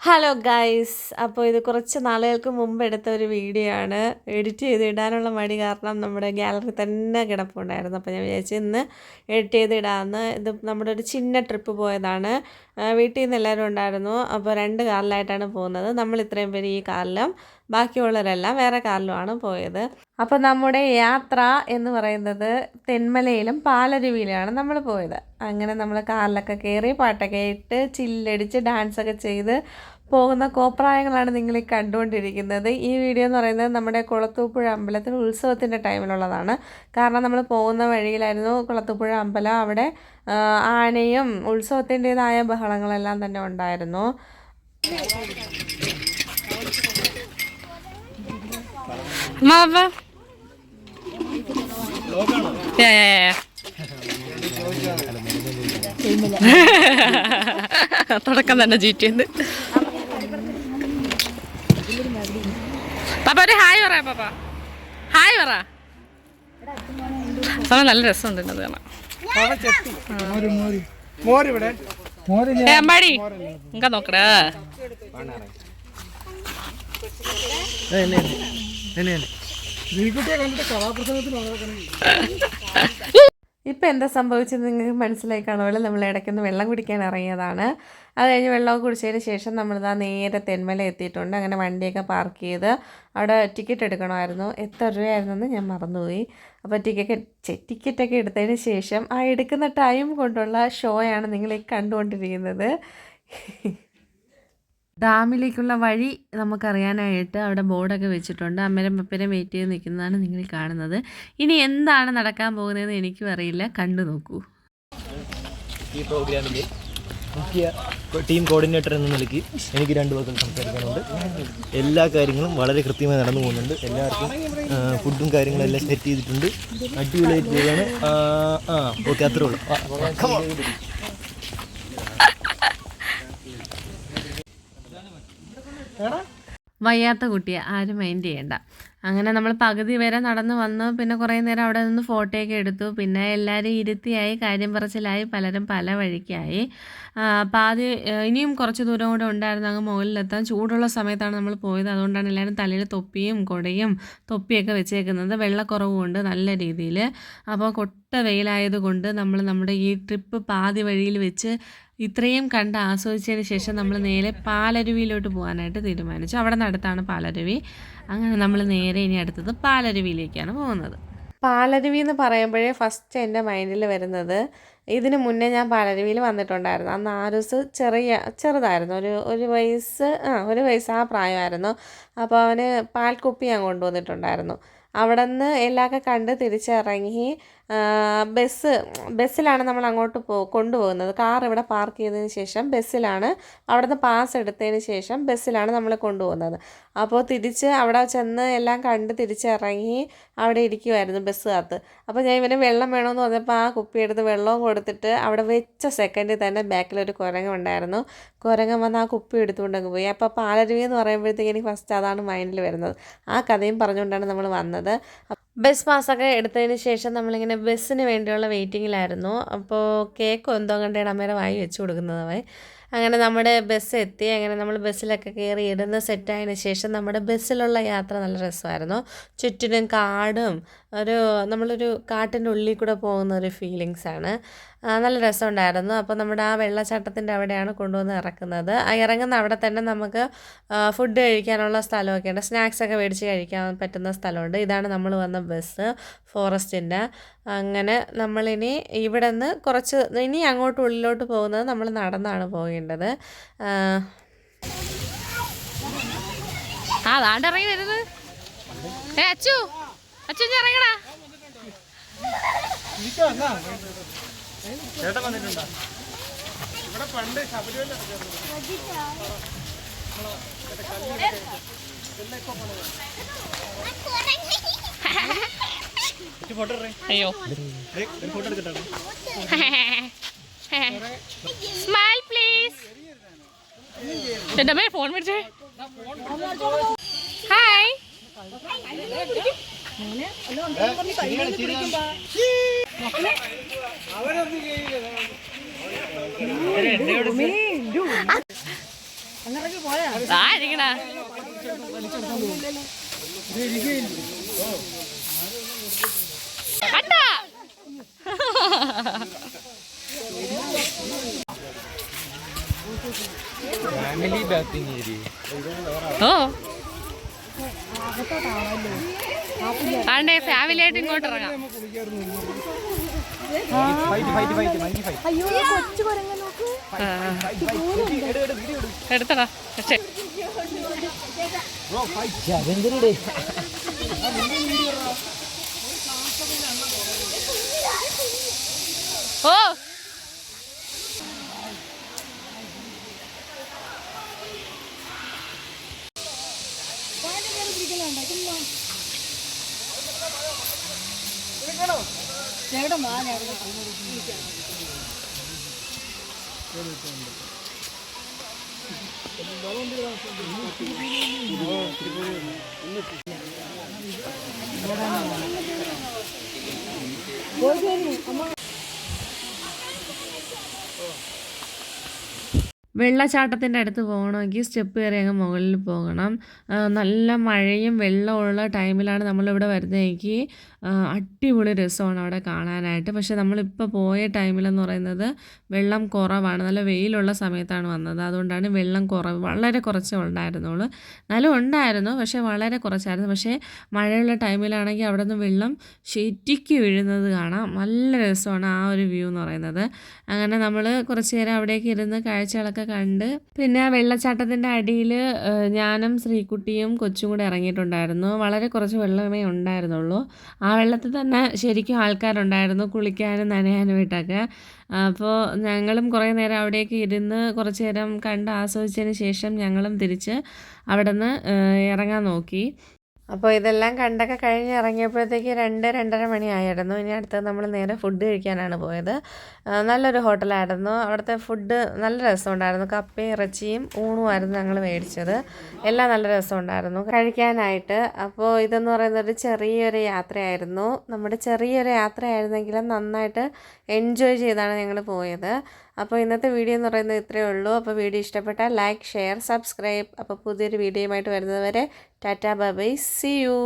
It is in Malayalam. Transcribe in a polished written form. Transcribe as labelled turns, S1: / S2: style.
S1: ഹലോ ഗൈസ്, അപ്പോൾ ഇത് കുറച്ച് നാളുകൾക്ക് മുമ്പ് എടുത്ത ഒരു വീഡിയോ ആണ്. എഡിറ്റ് ചെയ്ത് ഇടാനുള്ള മടി കാരണം നമ്മുടെ ഗാലറി തന്നെ കിടപ്പുണ്ടായിരുന്നു. അപ്പോൾ ഞാൻ വിചാരിച്ചു ഇന്ന് എഡിറ്റ് ചെയ്ത് ഇടാമെന്ന്. ഇത് നമ്മുടെ ഒരു ചിന്ന ട്രിപ്പ് പോയതാണ്. വീട്ടിൽ നിന്ന് എല്ലാവരും ഉണ്ടായിരുന്നു. അപ്പോൾ 2 കാറിലായിട്ടാണ് പോകുന്നത്. നമ്മൾ ഇത്രയും പേര് ഈ കാറിലും ബാക്കിയുള്ളവരെല്ലാം വേറെ കാറിലുമാണ് പോയത്. അപ്പോൾ നമ്മുടെ യാത്ര എന്ന് പറയുന്നത് തെന്മലയിലും പാലരുവിയിലാണ് നമ്മൾ പോയത്. അങ്ങനെ നമ്മൾ കാറിലൊക്കെ കയറി പാട്ടൊക്കെ ഇട്ട് ചില്ലടിച്ച് ഡാൻസൊക്കെ ചെയ്ത് പോകുന്ന കോപ്രായങ്ങളാണ് നിങ്ങൾ ഈ കണ്ടുകൊണ്ടിരിക്കുന്നത്. ഈ വീഡിയോ എന്ന് പറയുന്നത് നമ്മുടെ കുളത്തൂപ്പുഴ അമ്പലത്തിൽ ഉത്സവത്തിൻ്റെ ടൈമിലുള്ളതാണ്. കാരണം നമ്മൾ പോകുന്ന വഴിയിലായിരുന്നു കുളത്തൂപ്പുഴ അമ്പലം. അവിടെ ആനയും ഉത്സവത്തിൻ്റേതായ ബഹളങ്ങളെല്ലാം തന്നെ ഉണ്ടായിരുന്നു. തുടക്കം തന്നെ ജീറ്റിയുണ്ട്. പാപ്പ ഒരു ഹായ് പറ. പാപ്പ ഹായ് പറ. സമയം നല്ല രസമുണ്ട് അത് കാണാൻ. അമ്പാടി ఇంకా നോക്കടാ. ഇപ്പം എന്താ സംഭവിച്ചത് നിങ്ങൾക്ക് മനസ്സിലായി കാണുമല്ലോ. നമ്മൾ ഇടയ്ക്കൊന്ന് വെള്ളം കുടിക്കാൻ ഇറങ്ങിയതാണ്. അത് കഴിഞ്ഞ് വെള്ളമൊക്കെ കുടിച്ചതിന് ശേഷം നമ്മളിതാ നേരെ തെന്മല എത്തിയിട്ടുണ്ട്. അങ്ങനെ വണ്ടിയൊക്കെ പാർക്ക് ചെയ്ത് അവിടെ ടിക്കറ്റ് എടുക്കണമായിരുന്നു. എത്ര രൂപയായിരുന്നെന്ന് ഞാൻ മറന്നുപോയി. അപ്പോൾ ടിക്കറ്റൊക്കെ എടുത്തതിന് ശേഷം ആ എടുക്കുന്ന ടൈം കൊണ്ടുള്ള ഷോയാണ് നിങ്ങൾ ഈ കണ്ടുകൊണ്ടിരിക്കുന്നത്. ഡാമിലേക്കുള്ള വഴി നമുക്കറിയാനായിട്ട് അവിടെ ബോർഡൊക്കെ വെച്ചിട്ടുണ്ട്. അമ്മേരും പപ്പേരും വെയിറ്റ് ചെയ്ത് നിൽക്കുന്നതാണ് നിങ്ങൾ കാണുന്നത്. ഇനി എന്താണ് നടക്കാൻ പോകുന്നതെന്ന് എനിക്കും അറിയില്ല. കണ്ടു നോക്കൂ.
S2: ഈ പ്രോഗ്രാമിൽ മുഖ്യ ടീം കോർഡിനേറ്റർ എന്ന നിലയ്ക്ക് എനിക്ക് 2 വാക്കുകൾ സംസാരിക്കാനുണ്ട്. എല്ലാ കാര്യങ്ങളും വളരെ കൃത്യമായി നടന്നു പോകുന്നുണ്ട്. എല്ലാവർക്കും ഫുഡും കാര്യങ്ങളും എല്ലാം സെറ്റ് ചെയ്തിട്ടുണ്ട്. അടിപൊളിയായിട്ട് പോവുകയാണ്. ഓക്കെ, അത്രേ ഉള്ളൂ.
S1: വയ്യാത്ത കുട്ടിയെ ആരും മൈൻഡ് ചെയ്യണ്ട. അങ്ങനെ നമ്മൾ പകുതി വരെ നടന്നു വന്നു. പിന്നെ കുറേ നേരം അവിടെ നിന്ന് ഫോട്ടോയൊക്കെ എടുത്തു. പിന്നെ എല്ലാവരും ഇരുത്തിയായി, കാര്യം പറച്ചിലായി, പലരും പല വഴിക്കായി. പാതി ഇനിയും കുറച്ച് ദൂരം കൂടെ ഉണ്ടായിരുന്നു അങ്ങ് മുകളിലെത്താൻ. ചൂടുള്ള സമയത്താണ് നമ്മൾ പോയത്. അതുകൊണ്ടാണ് എല്ലാവരും തലയിൽ തൊപ്പിയും കൊടയും തൊപ്പിയൊക്കെ വെച്ചേക്കുന്നത്. വെള്ളക്കുറവുമുണ്ട് നല്ല രീതിയിൽ. അപ്പോൾ കൊട്ട വെയിലായതുകൊണ്ട് നമ്മൾ നമ്മുടെ ഈ ട്രിപ്പ് പാതി വഴിയിൽ വെച്ച് ഇത്രയും കണ്ട് ആസ്വദിച്ചതിന് ശേഷം നമ്മൾ നേരെ പാലരുവിയിലോട്ട് പോകാനായിട്ട് തീരുമാനിച്ചു. അവിടെ നിന്നടുത്താണ് പാലരുവി. അങ്ങനെ നമ്മൾ നേരെ ഇനി അടുത്തത് പാലരുവിയിലേക്കാണ് പോകുന്നത്. പാലരുവി എന്ന് പറയുമ്പോഴേ ഫസ്റ്റ് എൻ്റെ മൈൻഡിൽ വരുന്നത്, ഇതിന് മുന്നേ ഞാൻ പാലരുവിയിൽ വന്നിട്ടുണ്ടായിരുന്നു. അന്ന് ആരൂസ് ചെറുതായിരുന്നു. ഒരു വയസ്സ് ആ പ്രായമായിരുന്നു. അപ്പോൾ അവന് പാൽക്കുപ്പി ഞാൻ കൊണ്ടുവന്നിട്ടുണ്ടായിരുന്നു. അവിടെ നിന്ന് എല്ലാമൊക്കെ കണ്ട് തിരിച്ചിറങ്ങി ബസ്സിലാണ് നമ്മൾ അങ്ങോട്ട് കൊണ്ടുപോകുന്നത്. കാർ ഇവിടെ പാർക്ക് ചെയ്തതിന് ശേഷം ബസ്സിലാണ്, അവിടെ നിന്ന് പാസ് എടുത്തതിന് ശേഷം ബസ്സിലാണ് നമ്മൾ കൊണ്ടുപോകുന്നത്. അപ്പോൾ തിരിച്ച് അവിടെ ചെന്ന് എല്ലാം കണ്ട് തിരിച്ചിറങ്ങി അവിടെ ഇരിക്കുമായിരുന്നു ബസ്സിനകത്ത്. അപ്പോൾ ഞാൻ ഇവന് വെള്ളം വേണമെന്ന് പറഞ്ഞപ്പോൾ ആ കുപ്പി എടുത്ത് വെള്ളവും കൊടുത്തിട്ട് അവിടെ വെച്ച സെക്കൻഡിൽ തന്നെ ബാക്കിലൊരു കുരങ്ങൻ ഉണ്ടായിരുന്നു. കുരങ്ങൻ വന്ന് ആ കുപ്പി എടുത്തുകൊണ്ടങ്ങ് പോയി. അപ്പോൾ പാലരുവി എന്ന് പറയുമ്പോഴത്തേക്ക് എനിക്ക് ഫസ്റ്റ് അതാണ് മൈൻഡിൽ വരുന്നത്. ആ കഥയും പറഞ്ഞുകൊണ്ടാണ് നമ്മൾ വന്നത്. ബസ് പാസ്സൊക്കെ എടുത്തതിന് ശേഷം നമ്മളിങ്ങനെ ബസ്സിന് വേണ്ടിയുള്ള വെയിറ്റിങ്ങിലായിരുന്നു. അപ്പോൾ കേക്ക് എന്തോ കണ്ടാണ് അമ്മേരെ വായി വെച്ച് കൊടുക്കുന്നത്. അങ്ങനെ നമ്മുടെ ബസ് എത്തി. അങ്ങനെ നമ്മൾ ബസ്സിലൊക്കെ കയറി ഇരുന്ന് സെറ്റായതിന് ശേഷം നമ്മുടെ ബസ്സിലുള്ള യാത്ര നല്ല രസമായിരുന്നു. ചുറ്റിനും കാടും നമ്മളൊരു കാട്ടിൻ്റെ ഉള്ളിൽ കൂടെ പോകുന്ന ഒരു ഫീലിങ്സാണ്. നല്ല രസമുണ്ടായിരുന്നു. അപ്പോൾ നമ്മുടെ ആ വെള്ളച്ചാട്ടത്തിൻ്റെ അവിടെയാണ് കൊണ്ടുവന്ന് ഇറക്കുന്നത്. ഇറങ്ങുന്ന അവിടെ തന്നെ നമുക്ക് ഫുഡ് കഴിക്കാനുള്ള സ്ഥലമൊക്കെ ഉണ്ട്. സ്നാക്സൊക്കെ മേടിച്ച് കഴിക്കാൻ പറ്റുന്ന സ്ഥലമുണ്ട്. ഇതാണ് നമ്മൾ വന്ന ബസ്, ഫോറസ്റ്റിൻ്റെ. അങ്ങനെ നമ്മളിനി ഇവിടെ നിന്ന് ഇനി അങ്ങോട്ട് ഉള്ളിലോട്ട് പോകുന്നത് നമ്മൾ നടന്നാണ് പോകേണ്ടത്. ഇറങ്ങി വരുന്നത് അച്ചു ഇറങ്ങടാ. ഇവിടെ പണ്ട് ശബരിമല അയ്യോ സ്മൈൽ പ്ലീസ്. എൻ്റെ അമ്മേ ഫോൺ മേടിച്ചേ. ഹായ്. ഇരിക്കണ അണ്ടാ
S2: ഫാമിലി ബാത്തിങ് ഏരിയ.
S1: ഓ ആണ്ടേ ഫാമിലി ആയിട്ട് ഇങ്ങോട്ട് ഇറങ്ങാം. എടുത്തടാ ഓ വെള്ളച്ചാട്ടത്തിൻ്റെ അടുത്ത് പോകണമെങ്കിൽ സ്റ്റെപ്പ് കയറി അങ്ങ് മുകളിൽ പോകണം. നല്ല മഴയും വെള്ളമുള്ള ടൈമിലാണ് നമ്മളിവിടെ വരുന്നതെങ്കിൽ അടിപൊളി രസമാണ് അവിടെ കാണാനായിട്ട്. പക്ഷേ നമ്മളിപ്പോൾ പോയ ടൈമിലെന്ന് പറയുന്നത് വെള്ളം കുറവാണ്, നല്ല വെയിലുള്ള സമയത്താണ് വന്നത്. അതുകൊണ്ടാണ് വെള്ളം വളരെ കുറച്ചേ ഉണ്ടായിരുന്നുള്ളൂ. എന്നാലും ഉണ്ടായിരുന്നു, പക്ഷേ വളരെ കുറച്ചായിരുന്നു. പക്ഷേ മഴയുള്ള ടൈമിലാണെങ്കിൽ അവിടെ നിന്ന് വെള്ളം ശരിക്ക് വീഴുന്നത് കാണാം. നല്ല രസമാണ് ആ ഒരു വ്യൂ എന്ന് പറയുന്നത്. അങ്ങനെ നമ്മൾ കുറച്ച് നേരം അവിടേക്ക് ഇരുന്ന് കാഴ്ചകളൊക്കെ കണ്ട് പിന്നെ ആ വെള്ളച്ചാട്ടത്തിൻ്റെ അടിയിൽ ഞാനും ശ്രീകുട്ടിയും കൊച്ചും കൂടെ ഇറങ്ങിയിട്ടുണ്ടായിരുന്നു. വളരെ കുറച്ച് വെള്ളമേ ഉണ്ടായിരുന്നുള്ളൂ. ആ വെള്ളത്തിൽ തന്നെ ശരിക്കും ആൾക്കാരുണ്ടായിരുന്നു കുളിക്കാനും നനയാനുമായിട്ടൊക്കെ. അപ്പോൾ ഞങ്ങളും കുറേ നേരം അവിടേക്ക് ഇരുന്ന് കുറച്ച് നേരം കണ്ട് ആസ്വദിച്ചതിന് ശേഷം ഞങ്ങളും തിരിച്ച് അവിടെ നിന്ന് ഇറങ്ങാൻ നോക്കി. അപ്പോൾ ഇതെല്ലാം കണ്ടൊക്കെ കഴിഞ്ഞ് ഇറങ്ങിയപ്പോഴത്തേക്ക് 2-2:30 മണിയായിരുന്നു. ഇനി അടുത്തത് നമ്മൾ നേരെ ഫുഡ് കഴിക്കാനാണ് പോയത്. നല്ലൊരു ഹോട്ടലായിരുന്നു. അവിടുത്തെ ഫുഡ് നല്ല രസമുണ്ടായിരുന്നു. കപ്പയും ഇറച്ചിയും ഊണുമായിരുന്നു ഞങ്ങൾ മേടിച്ചത്. എല്ലാം നല്ല രസമുണ്ടായിരുന്നു കഴിക്കാനായിട്ട്. അപ്പോൾ ഇതെന്ന് പറയുന്നത് ചെറിയൊരു യാത്രയായിരുന്നു. നമ്മുടെ ചെറിയൊരു യാത്രയായിരുന്നെങ്കിലും നന്നായിട്ട് എൻജോയ് ചെയ്താണ് ഞങ്ങൾ പോയത്. അപ്പോൾ ഇന്നത്തെ വീഡിയോ എന്ന് പറയുന്നത് ഇത്രയേ ഉള്ളൂ. അപ്പോൾ വീഡിയോ ഇഷ്ടപ്പെട്ടാൽ ലൈക്ക്, ഷെയർ, സബ്സ്ക്രൈബ്. അപ്പോൾ പുതിയൊരു വീഡിയോയുമായിട്ട് വരുന്നത് വരെ tata bye bye, see U.